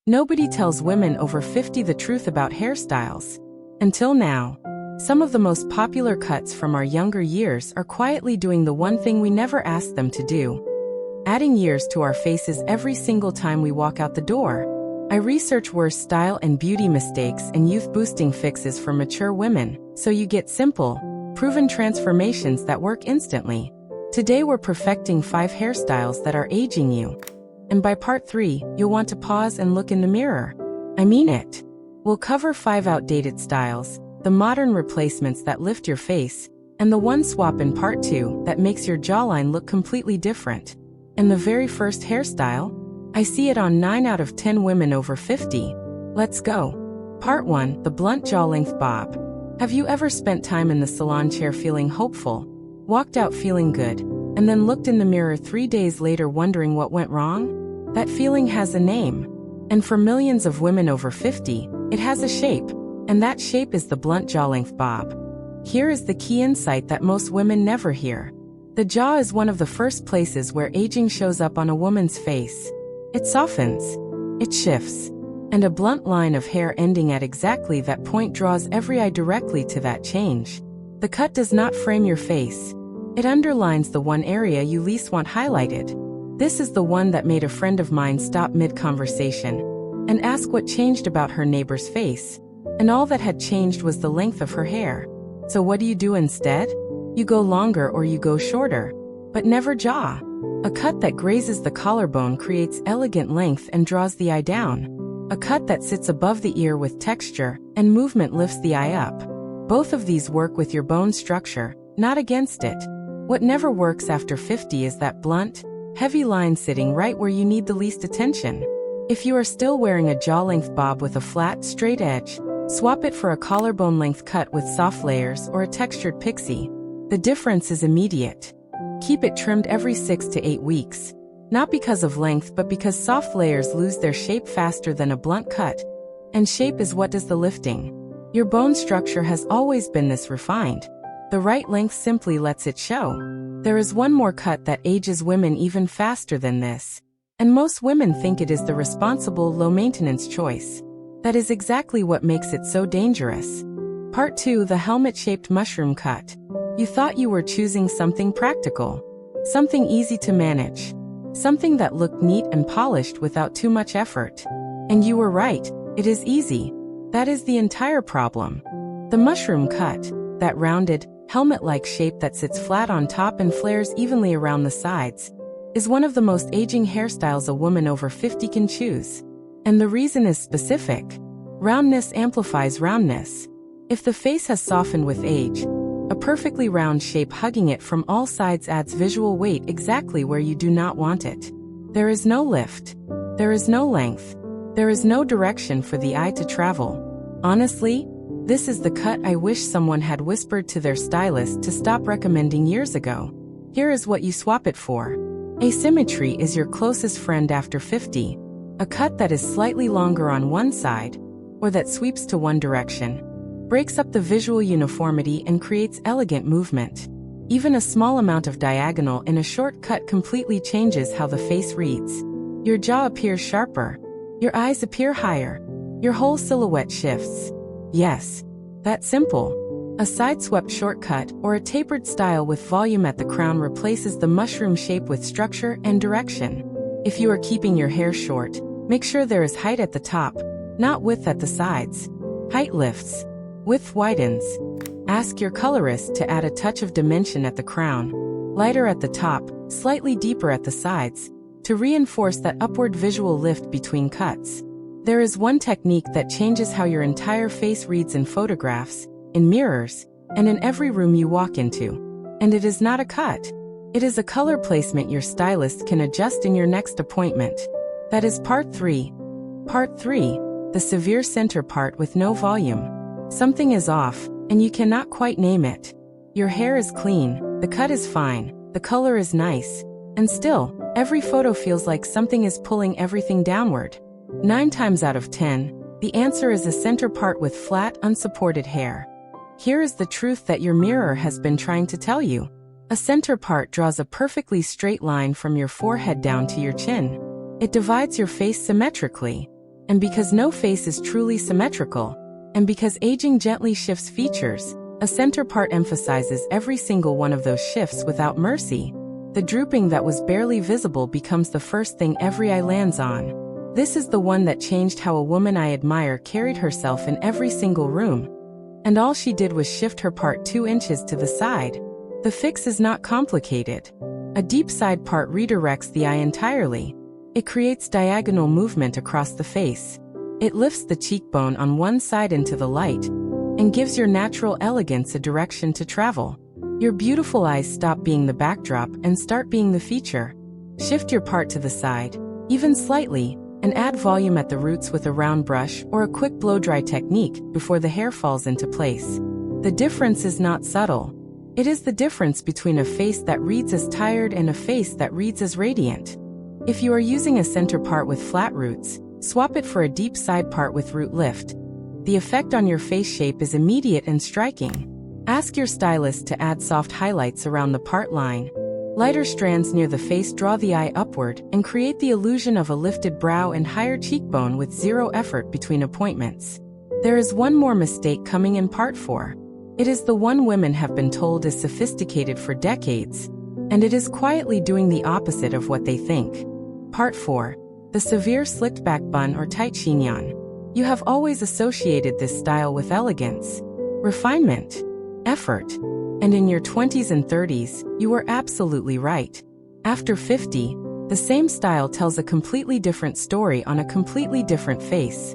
Nobody tells women over 50 the truth about hairstyles. Until now. Some of the most popular cuts from our younger years are quietly doing the one thing we never asked them to do. Adding years to our faces every single time we walk out the door. I research worst style and beauty mistakes and youth-boosting fixes for mature women, so you get simple, proven transformations that work instantly. Today we're perfecting 5 hairstyles that are aging you. And by part 3, you'll want to pause and look in the mirror. I mean it. We'll cover 5 outdated styles, the modern replacements that lift your face, and the one swap in part 2 that makes your jawline look completely different. And the very first hairstyle? I see it on 9 out of 10 women over 50. Let's go. Part 1, the blunt jaw length bob. Have you ever spent time in the salon chair feeling hopeful, walked out feeling good, and then looked in the mirror 3 days later wondering what went wrong? That feeling has a name. And for millions of women over 50, it has a shape. And that shape is the blunt jaw length bob. Here is the key insight that most women never hear. The jaw is one of the first places where aging shows up on a woman's face. It softens. It shifts. And a blunt line of hair ending at exactly that point draws every eye directly to that change. The cut does not frame your face. It underlines the one area you least want highlighted. This is the one that made a friend of mine stop mid-conversation and ask what changed about her neighbor's face. And all that had changed was the length of her hair. So what do you do instead? You go longer or you go shorter, but never jaw. A cut that grazes the collarbone creates elegant length and draws the eye down. A cut that sits above the ear with texture and movement lifts the eye up. Both of these work with your bone structure, not against it. What never works after 50 is that blunt, heavy line sitting right where you need the least attention. If you are still wearing a jaw-length bob with a flat, straight edge, swap it for a collarbone-length cut with soft layers or a textured pixie. The difference is immediate. Keep it trimmed every 6 to 8 weeks. Not because of length but because soft layers lose their shape faster than a blunt cut. And shape is what does the lifting. Your bone structure has always been this refined. The right length simply lets it show. There is one more cut that ages women even faster than this. And most women think it is the responsible, low-maintenance choice. That is exactly what makes it so dangerous. Part 2, the helmet-shaped mushroom cut. You thought you were choosing something practical. Something easy to manage. Something that looked neat and polished without too much effort. And you were right, it is easy. That is the entire problem. The mushroom cut, that rounded, helmet-like shape that sits flat on top and flares evenly around the sides, is one of the most aging hairstyles a woman over 50 can choose. And the reason is specific. Roundness amplifies roundness. If the face has softened with age, a perfectly round shape hugging it from all sides adds visual weight exactly where you do not want it. There is no lift. There is no length. There is no direction for the eye to travel. Honestly, this is the cut I wish someone had whispered to their stylist to stop recommending years ago. Here is what you swap it for. Asymmetry is your closest friend after 50. A cut that is slightly longer on one side, or that sweeps to one direction, breaks up the visual uniformity and creates elegant movement. Even a small amount of diagonal in a short cut completely changes how the face reads. Your jaw appears sharper. Your eyes appear higher. Your whole silhouette shifts. Yes, that's simple. A side-swept shortcut or a tapered style with volume at the crown replaces the mushroom shape with structure and direction. If you are keeping your hair short, make sure there is height at the top, not width at the sides. Height lifts. Width widens. Ask your colorist to add a touch of dimension at the crown, lighter at the top, slightly deeper at the sides, to reinforce that upward visual lift between cuts. There is one technique that changes how your entire face reads in photographs, in mirrors, and in every room you walk into. And it is not a cut. It is a color placement your stylist can adjust in your next appointment. That is part 3. Part 3, the severe center part with no volume. Something is off, and you cannot quite name it. Your hair is clean, the cut is fine, the color is nice, and still, every photo feels like something is pulling everything downward. 9 times out of 10, the answer is a center part with flat, unsupported hair. Here is the truth that your mirror has been trying to tell you. A center part draws a perfectly straight line from your forehead down to your chin. It divides your face symmetrically. And because no face is truly symmetrical, and because aging gently shifts features, a center part emphasizes every single one of those shifts without mercy. The drooping that was barely visible becomes the first thing every eye lands on. This is the one that changed how a woman I admire carried herself in every single room. And all she did was shift her part 2 inches to the side. The fix is not complicated. A deep side part redirects the eye entirely. It creates diagonal movement across the face. It lifts the cheekbone on one side into the light, and gives your natural elegance a direction to travel. Your beautiful eyes stop being the backdrop and start being the feature. Shift your part to the side, even slightly, and add volume at the roots with a round brush or a quick blow-dry technique before the hair falls into place. The difference is not subtle. It is the difference between a face that reads as tired and a face that reads as radiant. If you are using a center part with flat roots, swap it for a deep side part with root lift. The effect on your face shape is immediate and striking. Ask your stylist to add soft highlights around the part line. Lighter strands near the face draw the eye upward and create the illusion of a lifted brow and higher cheekbone with zero effort between appointments. There is one more mistake coming in part 4. It is the one women have been told is sophisticated for decades, and it is quietly doing the opposite of what they think. Part 4. The severe slicked back bun or tight chignon. You have always associated this style with elegance, refinement, effort. And in your 20s and 30s, you were absolutely right. After 50, the same style tells a completely different story on a completely different face.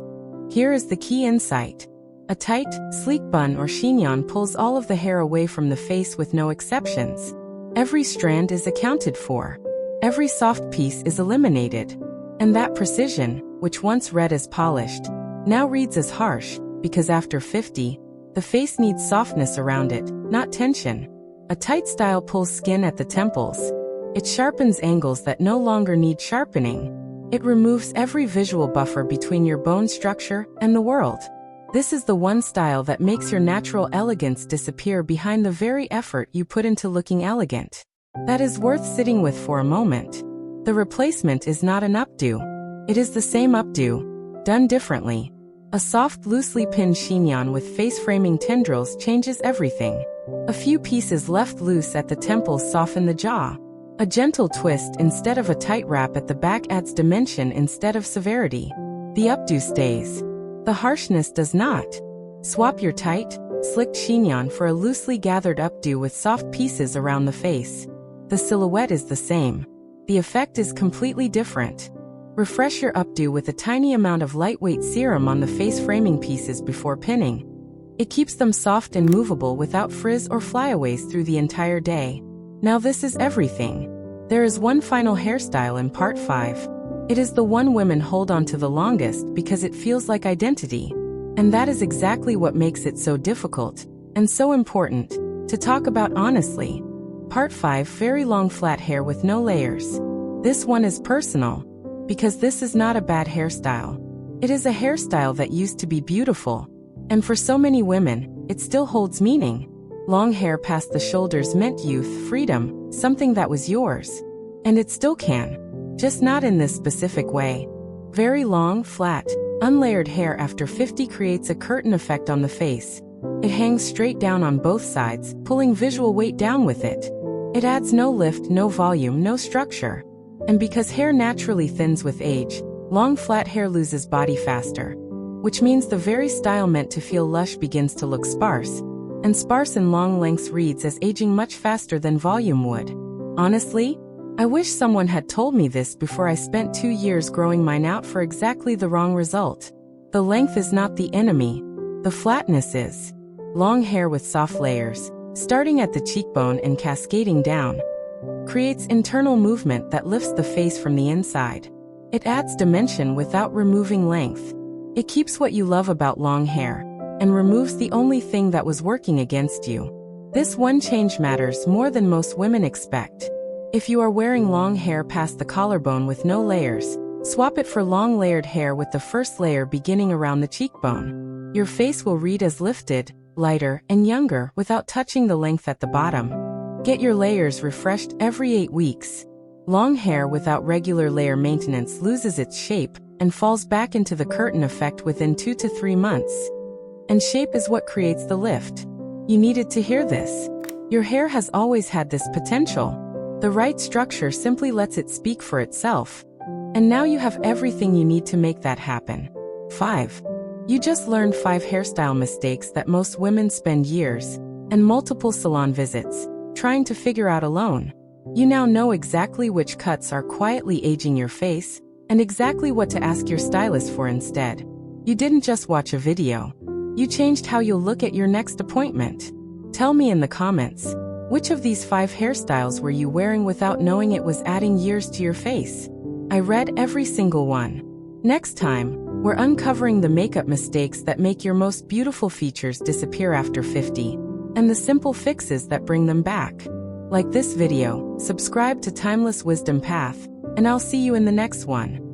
Here is the key insight. A tight, sleek bun or chignon pulls all of the hair away from the face with no exceptions. Every strand is accounted for. Every soft piece is eliminated. And that precision, which once read as polished, now reads as harsh, because after 50, the face needs softness around it, not tension. A tight style pulls skin at the temples. It sharpens angles that no longer need sharpening. It removes every visual buffer between your bone structure and the world. This is the one style that makes your natural elegance disappear behind the very effort you put into looking elegant. That is worth sitting with for a moment. The replacement is not an updo. It is the same updo, done differently. A soft, loosely pinned chignon with face-framing tendrils changes everything. A few pieces left loose at the temples soften the jaw. A gentle twist instead of a tight wrap at the back adds dimension instead of severity. The updo stays. The harshness does not. Swap your tight, slicked chignon for a loosely gathered updo with soft pieces around the face. The silhouette is the same. The effect is completely different. Refresh your updo with a tiny amount of lightweight serum on the face framing pieces before pinning. It keeps them soft and movable without frizz or flyaways through the entire day. Now this is everything. There is one final hairstyle in part 5. It is the one women hold on to the longest because it feels like identity. And that is exactly what makes it so difficult, and so important, to talk about honestly. Part 5. Very long flat hair with no layers. This one is personal. Because this is not a bad hairstyle. It is a hairstyle that used to be beautiful. And for so many women, it still holds meaning. Long hair past the shoulders meant youth, freedom, something that was yours. And it still can. Just not in this specific way. Very long, flat, unlayered hair after 50 creates a curtain effect on the face. It hangs straight down on both sides, pulling visual weight down with it. It adds no lift, no volume, no structure. And because hair naturally thins with age, long flat hair loses body faster. Which means the very style meant to feel lush begins to look sparse. And sparse in long lengths reads as aging much faster than volume would. Honestly, I wish someone had told me this before I spent 2 years growing mine out for exactly the wrong result. The length is not the enemy. The flatness is. Long hair with soft layers, starting at the cheekbone and cascading down, creates internal movement that lifts the face from the inside. It adds dimension without removing length. It keeps what you love about long hair, and removes the only thing that was working against you. This one change matters more than most women expect. If you are wearing long hair past the collarbone with no layers, swap it for long layered hair with the first layer beginning around the cheekbone. Your face will read as lifted, lighter, and younger without touching the length at the bottom. Get your layers refreshed every 8 weeks. Long hair without regular layer maintenance loses its shape, and falls back into the curtain effect within 2 to 3 months. And shape is what creates the lift. You needed to hear this. Your hair has always had this potential. The right structure simply lets it speak for itself. And now you have everything you need to make that happen. 5. You just learned 5 hairstyle mistakes that most women spend years and multiple salon visits trying to figure out alone. You now know exactly which cuts are quietly aging your face and exactly what to ask your stylist for instead. You didn't just watch a video. You changed how you'll look at your next appointment. Tell me in the comments, which of these 5 hairstyles were you wearing without knowing it was adding years to your face? I read every single one. Next time, we're uncovering the makeup mistakes that make your most beautiful features disappear after 50, and the simple fixes that bring them back. Like this video, subscribe to Timeless Wisdom Path, and I'll see you in the next one.